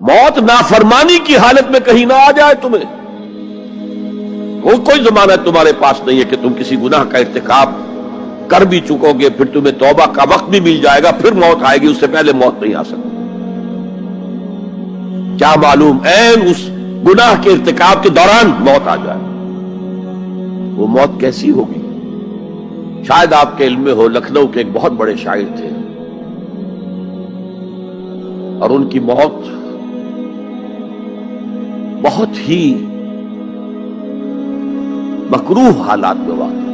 موت نافرمانی کی حالت میں کہیں نہ آ جائے تمہیں. وہ کوئی ضمانت تمہارے پاس نہیں ہے کہ تم کسی گناہ کا ارتکاب کر بھی چکو گے, پھر تمہیں توبہ کا وقت بھی مل جائے گا, پھر موت آئے گی, اس سے پہلے موت نہیں آ سکتی. کیا معلوم عین اس گناہ کے ارتکاب کے دوران موت آ جائے. وہ موت کیسی ہوگی؟ شاید آپ کے علم میں ہو, لکھنؤ کے ایک بہت بڑے شاعر تھے اور ان کی موت بہت ہی مکروہ حالات میں واقع.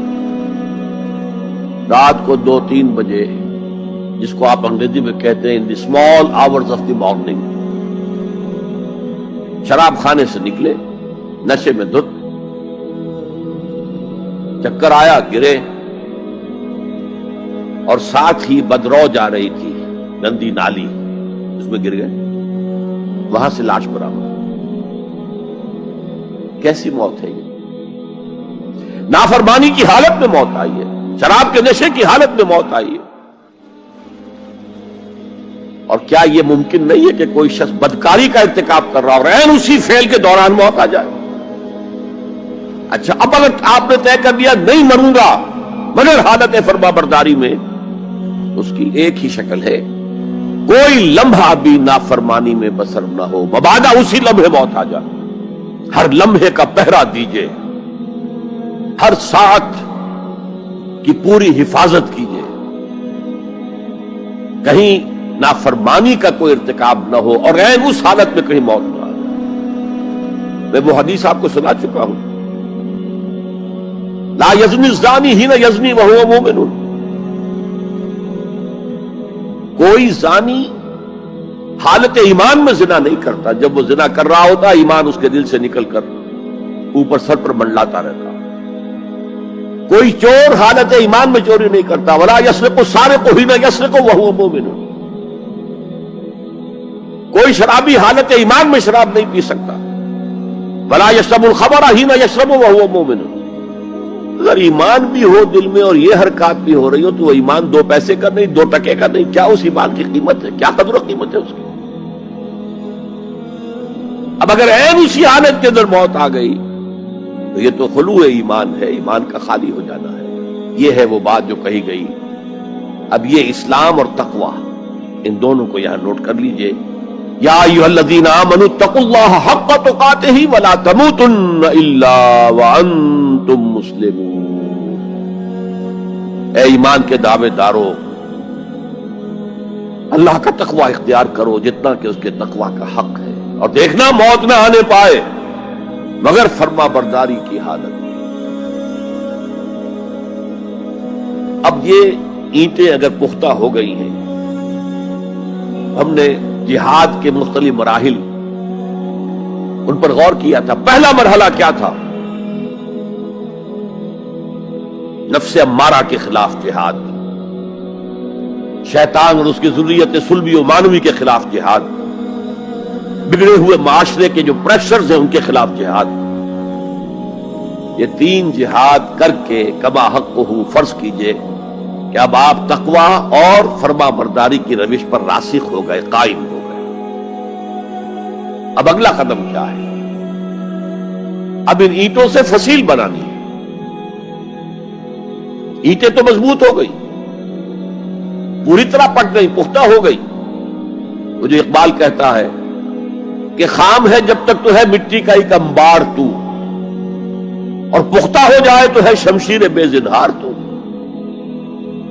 رات کو 2-3 بجے, جس کو آپ انگریزی میں کہتے ہیں in the small hours of the morning, شراب خانے سے نکلے, نشے میں دھت, چکر آیا, گرے, اور ساتھ ہی بدرو جا رہی تھی گندی نالی, اس میں گر گئے, وہاں سے لاش برآمد. کیسی موت ہے یہ؟ نافرمانی کی حالت میں موت آئی ہے, شراب کے نشے کی حالت میں موت آئی ہے. اور کیا یہ ممکن نہیں ہے کہ کوئی شخص بدکاری کا ارتکاب کر رہا اور عین اسی فعل کے دوران موت آ جائے؟ اچھا, اب اگر آپ نے طے کر دیا نہیں مروں گا مگر حالت فرما برداری میں, اس کی ایک ہی شکل ہے, کوئی لمحہ بھی نافرمانی میں بسر نہ ہو, مبادا اسی لمحے موت آ جائے. ہر لمحے کا پہرا دیجئے, ہر ساتھ کی پوری حفاظت کیجئے, کہیں نافرمانی کا کوئی ارتکاب نہ ہو اور عین اس حالت میں کہیں موت نہ آئے. میں وہ حدیث آپ کو سنا چکا ہوں, لا یزنی الزانی حین یزنی وہو مومن. کوئی زانی حالت ایمان میں زنا نہیں کرتا, جب وہ زنا کر رہا ہوتا ایمان اس کے دل سے نکل کر اوپر سر پر منڈلاتا رہتا. کوئی چور حالت ایمان میں چوری نہیں کرتا, ولا یسرق السارق حین یسرق وہو مومن. کوئی شرابی حالت ایمان میں شراب نہیں پی سکتا, ولا یشرب الخمر حین یشرب وہو مومن. اگر ایمان بھی ہو دل میں اور یہ حرکات بھی ہو رہی ہو تو وہ ایمان 2 پیسے کا نہیں, 2 ٹکے کا نہیں. کیا اس ایمان کی قیمت ہے؟ کیا قدر و قیمت ہے اس کی؟ اب اگر عین اسی حالت کے اندر موت آ گئی تو یہ تو خلوع ایمان ہے, ایمان کا خالی ہو جانا ہے. یہ ہے وہ بات جو کہی گئی. اب یہ اسلام اور تقوی, ان دونوں کو یہاں نوٹ کر لیجئے. یا ایھا الذین آمنوا اتقوا اللہ حق تقاتہ ولا تموتن الا وانتم مسلمون. اے ایمان کے دعوے دارو, اللہ کا تقوی اختیار کرو جتنا کہ اس کے تقوی کا حق ہے, اور دیکھنا موت نہ آنے پائے مگر فرما برداری کی حالت. اب یہ اینٹیں اگر پختہ ہو گئی ہیں, ہم نے جہاد کے مختلف مراحل ان پر غور کیا تھا. پہلا مرحلہ کیا تھا؟ نفس امارہ کے خلاف جہاد, شیطان اور اس کی ذریت سلبی و مانوی کے خلاف جہاد, بگڑے ہوئے معاشرے کے جو پریشرز ہیں ان کے خلاف جہاد. یہ 3 جہاد کر کے کما حقہ فرض کیجئے کہ اب آپ تقوی اور فرما برداری کی روش پر راسخ ہو گئے, قائم ہو گئے. اب اگلا قدم کیا ہے؟ اب ان اینٹوں سے فصیل بنانی ہے. اینٹیں تو مضبوط ہو گئی, پوری طرح پٹ گئی, پختہ ہو گئی. وہ جو اقبال کہتا ہے کہ خام ہے جب تک تو ہے مٹی کا ایک انبار تو, اور پختہ ہو جائے تو ہے شمشیر بے زنہار تو.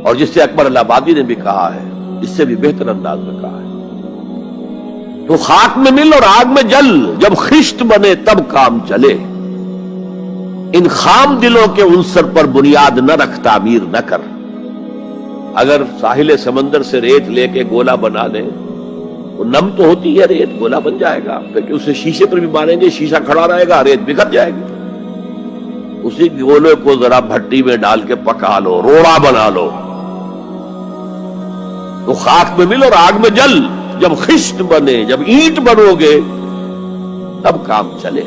اور جس سے اکبر اللہ آبادی نے بھی کہا ہے, اس سے بھی بہتر انداز میں کہا ہے, تو خاک میں مل اور آگ میں جل, جب خشت بنے تب کام چلے. ان خام دلوں کے عنصر پر بنیاد نہ رکھ, تعمیر نہ کر. اگر ساحل سمندر سے ریت لے کے گولا بنا لیں, وہ نم تو ہوتی ہے ریت, گولا بن جائے گا, کیونکہ اسے شیشے پر بھی ماریں گے, شیشہ کھڑا رہے گا, ریت بکھر جائے گی. اسی گولے کو ذرا بھٹی میں ڈال کے پکا لو, روڑا بنا لو, تو خاک میں مل اور آگ میں جل, جب خشت بنے, جب اینٹ بنو گے تب کام چلے.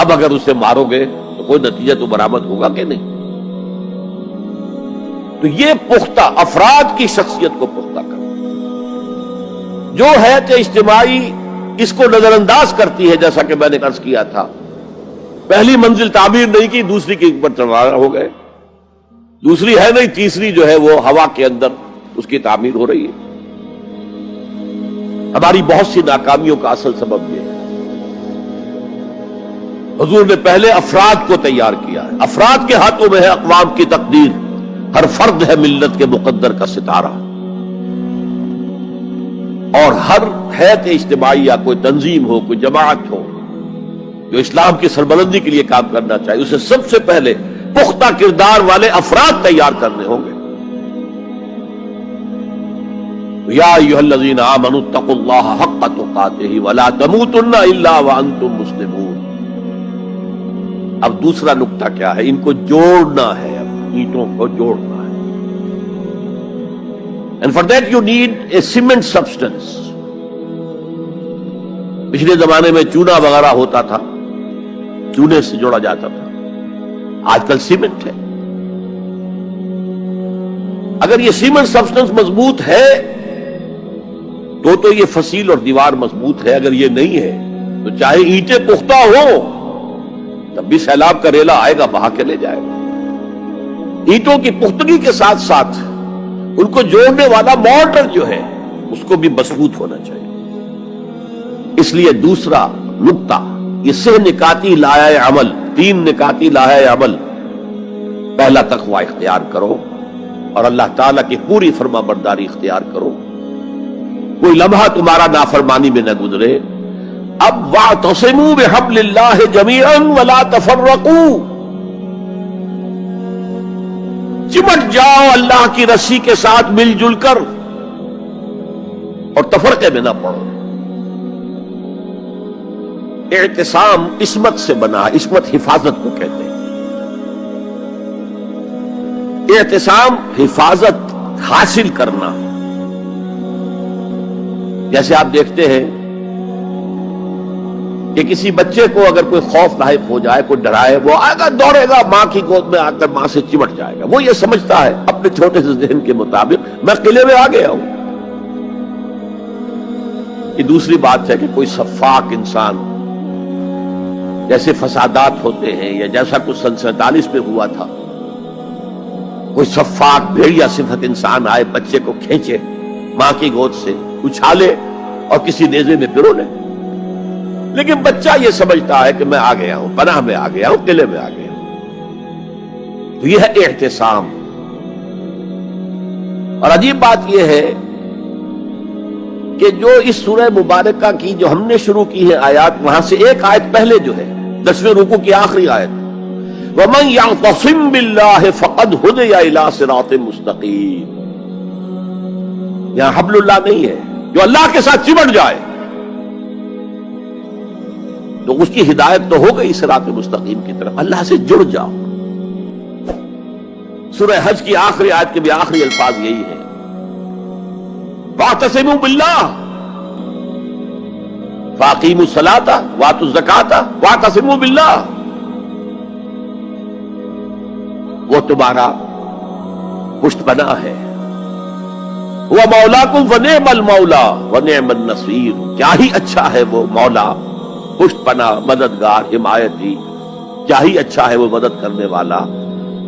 اب اگر اسے مارو گے تو کوئی نتیجہ تو برآمد ہوگا کہ نہیں. تو یہ پختہ افراد کی شخصیت کو پختہ کرنا. جو حیات اجتماعی اس کو نظر انداز کرتی ہے، جیسا کہ میں نے عرض کیا تھا، پہلی منزل تعمیر نہیں کی، دوسری کے اوپر چڑھانا ہو گئے، دوسری ہے نہیں، تیسری جو ہے وہ ہوا کے اندر اس کی تعمیر ہو رہی ہے۔ ہماری بہت سی ناکامیوں کا اصل سبب یہ ہے۔ حضور نے پہلے افراد کو تیار کیا ہے، افراد کے ہاتھوں میں ہے اقوام کی تقدیر، ہر فرد ہے ملت کے مقدر کا ستارہ، اور ہر حیات اجتماعی یا کوئی تنظیم ہو، کوئی جماعت ہو جو اسلام کی سربلندی کے لیے کام کرنا چاہیے، اسے سب سے پہلے پختہ کردار والے افراد تیار کرنے ہوں گے۔ یا ایھا الذین آمنوا اتقوا اللہ حق تقاتہ ولا تموتن الا وانتم مسلمون۔ اب دوسرا نقطہ کیا ہے؟ ان کو جوڑنا ہے، اب اینٹوں کو جوڑنا ہے۔ And for that you need a cement substance۔ پچھلے زمانے میں چونا وغیرہ ہوتا تھا، چونے سے جوڑا جاتا تھا، آج کل سیمنٹ ہے۔ اگر یہ سیمنٹ سبسٹنس مضبوط ہے تو یہ فصیل اور دیوار مضبوط ہے، اگر یہ نہیں ہے تو چاہے اینٹیں پختہ ہو تب بھی سیلاب کا ریلا آئے گا، بہا کے لے جائے گا۔ اینٹوں کی پختگی کے ساتھ ساتھ ان کو جوڑنے والا مورٹر جو ہے اس کو بھی مضبوط ہونا چاہیے۔ اس لیے دوسرا نقطہ، یہ سہ نکاتی لائحہ عمل، 3 نکاتی لائحہ عمل۔ پہلا تقوی اختیار کرو اور اللہ تعالیٰ کی پوری فرما برداری اختیار کرو، کوئی لمحہ تمہارا نافرمانی میں نہ گزرے۔ اب واعتصموا بحبل اللہ جمیعا ولا تفرقوا، چمٹ جاؤ اللہ کی رسی کے ساتھ مل جل کر اور تفرقے میں نہ پڑو۔ اعتصام عصمت سے بنا، عصمت حفاظت کو کہتے ہیں۔ اعتصام حفاظت حاصل کرنا۔ جیسے آپ دیکھتے ہیں کہ کسی بچے کو اگر کوئی خوف لاحق ہو جائے، کوئی ڈرائے، وہ آئے گا، دوڑے گا ماں کی گود میں آ کر ماں سے چمٹ جائے گا۔ وہ یہ سمجھتا ہے اپنے چھوٹے سے ذہن کے مطابق میں قلعے میں آ گیا ہوں۔ یہ دوسری بات ہے کہ کوئی شفاق انسان، جیسے فسادات ہوتے ہیں یا جیسا کچھ سن 47 میں ہوا تھا، کوئی شفاق بھیڑیا صفت انسان آئے، بچے کو کھینچے ماں کی گود سے، اچھالے اور کسی نیزے میں پرو لے۔ لیکن بچہ یہ سمجھتا ہے کہ میں آ گیا ہوں، پناہ میں آ گیا ہوں، قلعے میں آ گیا ہوں۔ تو یہ ہے اعتصام۔ اور عجیب بات یہ ہے کہ جو اس سورہ مبارکہ کی جو ہم نے شروع کی ہے آیات، وہاں سے ایک آیت پہلے جو ہے 10ویں رکوع کی آخری آیت، وَمَن يَعْتَصِم بِاللَّهِ فَقَدْ هُدِيَ إِلَىٰ صِرَاطٍ مُسْتَقِيمٍ۔ یہاں حبل اللہ نہیں ہے، جو اللہ کے ساتھ چمٹ جائے تو اس کی ہدایت تو ہو گئی صراط مستقیم کی طرف، اللہ سے جڑ جاؤ۔ سورہ حج کی آخری آیت کے بھی آخری الفاظ یہی ہیں، وَاعْتَصِمُوا بِاللَّهِ فَأَقِیمُوا الصَّلَاةَ وَآتُوا الزَّکَاةَ وَاعْتَصِمُوا بِاللَّهِ۔ وہ تمہارا پشت پناہ ہے، وہ مولاکم ونعم المولا ونعم النصیر، کیا ہی اچھا ہے وہ مولا، پشت پناہ، مددگار، حمایتی، کیا ہی اچھا ہے وہ مدد کرنے والا۔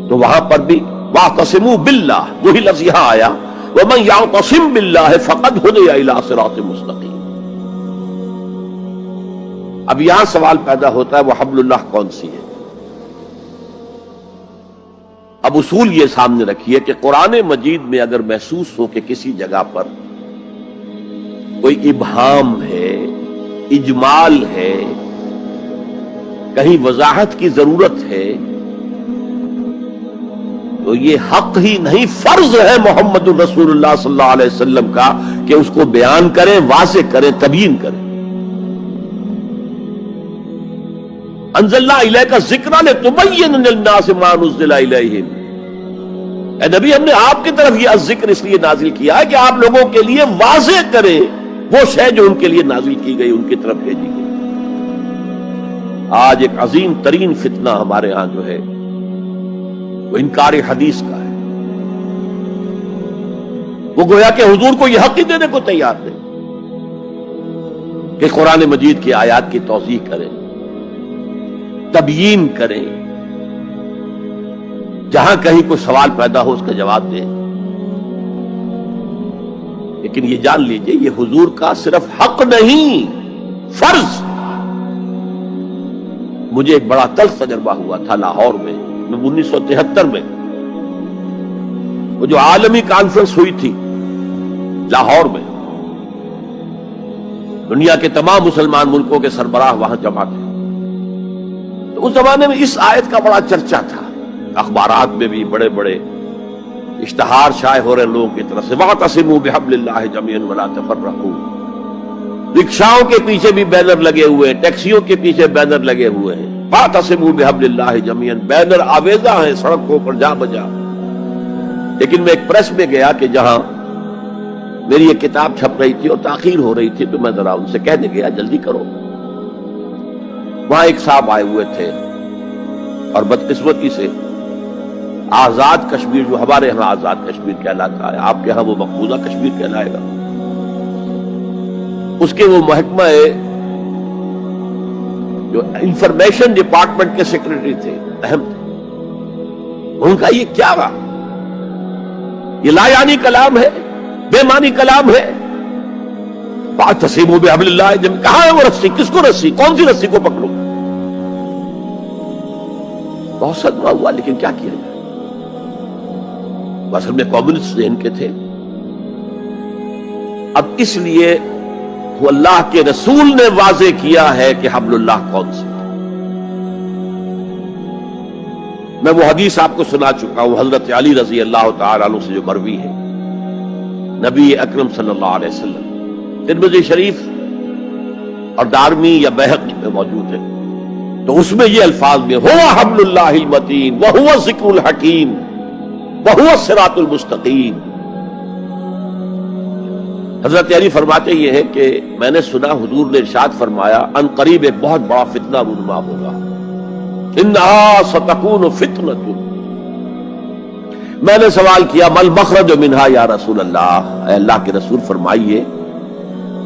تو وہاں پر بھی واعتصموا باللہ، وہی لفظ یہاں آیا، ومن یعتصم باللہ فقد ہدی الی صراط مستقیم۔ اب یہاں سوال پیدا ہوتا ہے وہ حبل اللہ کون سی ہے؟ اب اصول یہ سامنے رکھیے کہ قرآن مجید میں اگر محسوس ہو کہ کسی جگہ پر کوئی ابہام ہے، اجمال ہے، کہیں وضاحت کی ضرورت ہے، تو یہ حق ہی نہیں، فرض ہے محمد الرسول اللہ صلی اللہ علیہ وسلم کا کہ اس کو بیان کریں، واضح کریں، تبیین کریں۔ انزلنا الیک الذکر لتبین للناس ما نزل الیہم۔ اے نبی، ہم نے آپ کی طرف یہ ذکر اس لیے نازل کیا ہے کہ آپ لوگوں کے لیے واضح کریں وہ شے جو ان کے لیے نازل کی گئی، ان کی طرف بھیجی گئی۔ آج ایک عظیم ترین فتنہ ہمارے ہاں جو ہے وہ انکار حدیث کا ہے۔ وہ گویا کہ حضور کو یہ حق ہی دینے کو تیار نہیں۔ کہ قرآن مجید کی آیات کی توضیح کریں، تبیین کریں، جہاں کہیں کوئی سوال پیدا ہو اس کا جواب دیں. لیکن یہ جان لیجئے یہ حضور کا صرف حق نہیں، فرض. مجھے ایک بڑا تلخ تجربہ ہوا تھا لاہور میں 1973 میں، وہ جو عالمی کانفرنس ہوئی تھی لاہور میں، دنیا کے تمام مسلمان ملکوں کے سربراہ وہاں جمع تھے. تو اس زمانے میں اس آیت کا بڑا چرچا تھا، اخبارات میں بھی بڑے بڑے اشتہار شائع ہو رہے لوگوں کی طرف سے، وَاعْتَصِمُوا بِحَبْلِ اللَّهِ جَمِيعًا وَلَا تَفَرَّقُوا. رکشاؤں کے پیچھے بھی بینر لگے ہوئے ہیں، ٹیکسیوں کے پیچھے بینر لگے ہوئے ہیں، وَاعْتَصِمُوا بِحَبْلِ اللَّهِ جَمِيعًا، بینر آویزاں ہیں سڑکوں پر جا بجا. لیکن میں ایک پریس میں گیا کہ جہاں میری ایک کتاب چھپ رہی تھی اور تاخیر ہو رہی تھی، تو میں ذرا ان سے کہنے گیا جلدی کرو. وہاں ایک صاحب آئے ہوئے تھے اور بدقسمتی سے آزاد کشمیر، جو ہمارے ہاں آزاد کشمیر کہلاتا ہے، آپ کے ہاں وہ مقبوضہ کشمیر کہلائے گا، اس کے وہ محکمہ جو انفارمیشن ڈپارٹمنٹ کے سیکرٹری تھے، اہم تھے. ان کا یہ کیا رہا؟ یہ لا یعنی کلام ہے، بے معنی کلام ہے. فَاعْتَصِمُوا بِحَبْلِ اللَّهِ جَمِيعًا، کہاں ہے وہ رسی؟ کس کو رسی؟ کون سی رسی کو پکڑوں؟ بہت صدمہ ہوا، لیکن کیا کیا جائے؟ اصل میں کمیونسٹ ذہن کے تھے. اب اس لیے وہ اللہ کے رسول نے واضح کیا ہے کہ حبل اللہ کون سی. میں وہ حدیث آپ کو سنا چکا ہوں، حضرت علی رضی اللہ تعالی عنہ سے جو مروی ہے، نبی اکرم صلی اللہ علیہ وسلم، ترمذی شریف اور دارمی یا بیہقی میں موجود ہے. تو اس میں یہ الفاظ میں ہوا حبل اللہ المتین وہو ذکر الحکیم وہو الصراط المستقیم. حضرت علی فرماتے یہ ہے کہ میں نے سنا حضور نے ارشاد فرمایا ان قریب ایک بہت بڑا فتنہ رونما ہوگا، انہا ستکون فتنۃ. میں نے سوال کیا مل مخرج منہا یا رسول اللہ، اے اللہ کے رسول فرمائیے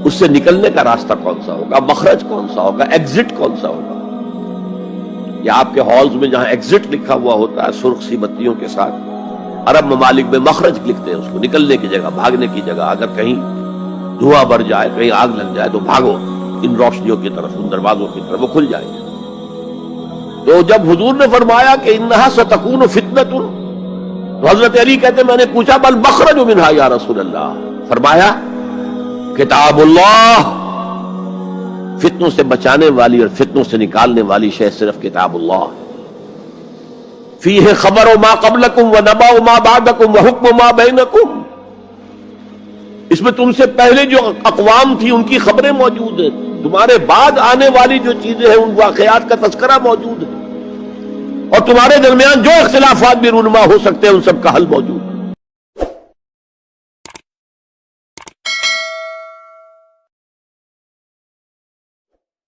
اس سے نکلنے کا راستہ کون سا ہوگا، مخرج کون سا ہوگا، ایگزٹ کون سا ہوگا. یا آپ کے ہالز میں جہاں ایگزٹ لکھا ہوا ہوتا ہے سرخ سی بتیوں کے ساتھ، عرب ممالک میں مخرج لکھتے ہیں اس کو، نکلنے کی جگہ، بھاگنے کی جگہ. اگر کہیں دھواں بھر جائے، کہیں آگ لگ جائے تو بھاگو ان روشنیوں کی طرف، ان دروازوں کی طرف، وہ کھل جائیں گے. تو جب حضور نے فرمایا کہ انہا ستکون فتنۃ، تو حضرت علی کہتے میں نے پوچھا بل مخرج منہا یا رسول اللہ، فرمایا کتاب اللہ، فتنوں سے بچانے والی اور فتنوں سے نکالنے والی شے صرف کتاب اللہ. فیہ خبر ما قبلکم ونبأ ما بعدکم وحکم ما بینکم، اس میں تم سے پہلے جو اقوام تھی ان کی خبریں موجود ہیں، تمہارے بعد آنے والی جو چیزیں ہیں ان واقعات کا تذکرہ موجود ہے، اور تمہارے درمیان جو اختلافات بھی رونما ہو سکتے ہیں ان سب کا حل موجود ہے.